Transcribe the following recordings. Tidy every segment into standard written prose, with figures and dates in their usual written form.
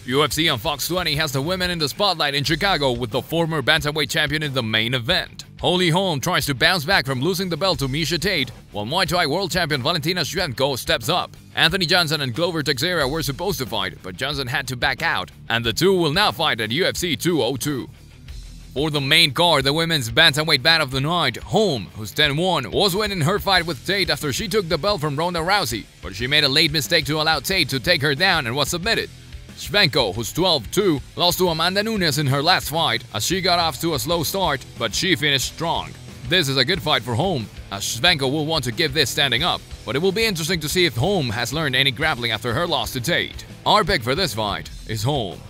UFC on Fox 20 has the women in the spotlight in Chicago with the former bantamweight champion in the main event. Holm tries to bounce back from losing the belt to Miesha Tate, while Muay Thai world champion Valentina Shevchenko steps up. Anthony Johnson and Glover Teixeira were supposed to fight, but Johnson had to back out, and the two will now fight at UFC 202. For the main card, the women's bantamweight bout of the night, Holm, who's 10-1, was winning her fight with Tate after she took the belt from Ronda Rousey, but she made a late mistake to allow Tate to take her down and was submitted. Spenco, who's 12-2, lost to Amanda Nunes in her last fight as she got off to a slow start, but she finished strong. This is a good fight for Holm, as Spenco will want to give this standing up, but it will be interesting to see if Holm has learned any grappling after her loss to Tate. Our pick for this fight is Holm.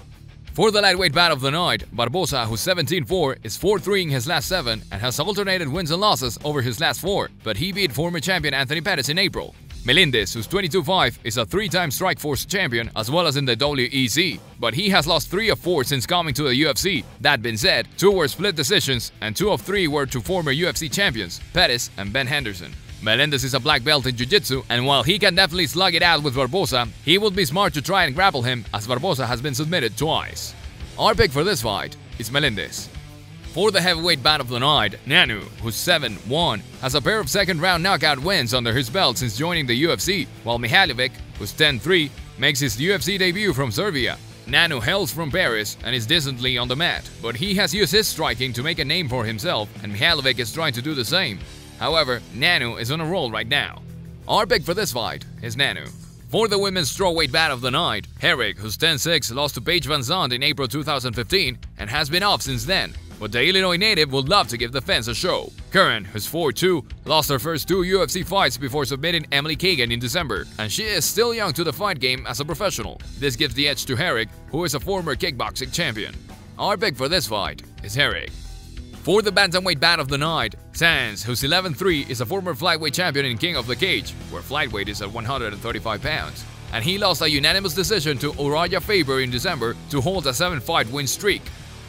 For the lightweight bout of the night, Barbosa, who's 17-4, is 4-3 in his last 7 and has alternated wins and losses over his last 4, but he beat former champion Anthony Pettis in April. Melendez, who's 22-5, is a 3-time Strikeforce champion as well as in the WEC, but he has lost 3 of 4 since coming to the UFC. That being said, 2 were split decisions and 2 of 3 were to former UFC champions, Pettis and Ben Henderson. Melendez is a black belt in Jiu-Jitsu, and while he can definitely slug it out with Barbosa, he would be smart to try and grapple him as Barbosa has been submitted twice. Our pick for this fight is Melendez. For the heavyweight bout of the night, Ngannou, who's 7-1, has a pair of second-round knockout wins under his belt since joining the UFC, while Mihailovic, who's 10-3, makes his UFC debut from Serbia. Ngannou hails from Paris and is decently on the mat, but he has used his striking to make a name for himself, and Mihailovic is trying to do the same. However, Ngannou is on a roll right now. Our pick for this fight is Ngannou. For the women's strawweight bout of the night, Herrick, who's 10-6, lost to Paige Van Zandt in April 2015 and has been off since then, but the Illinois native would love to give the fans a show. Curran, who's 4-2, lost her first 2 UFC fights before submitting Emily Kagan in December, and she is still young to the fight game as a professional. This gives the edge to Herrick, who is a former kickboxing champion. Our pick for this fight is Herrick. For the bantamweight bout of the night, Sands, who's 11-3, is a former flyweight champion in King of the Cage, where flyweight is at 135 pounds, and he lost a unanimous decision to Uriah Faber in December to hold a 7-fight win streak.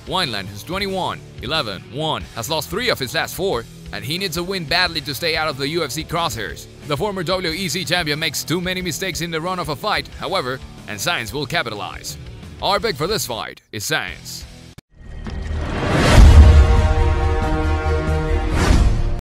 Wineland, who's 21-11-1, has lost 3 of his last 4, and he needs a win badly to stay out of the UFC crosshairs. The former WEC champion makes too many mistakes in the run of a fight, however, and Sands will capitalize. Our pick for this fight is Sands.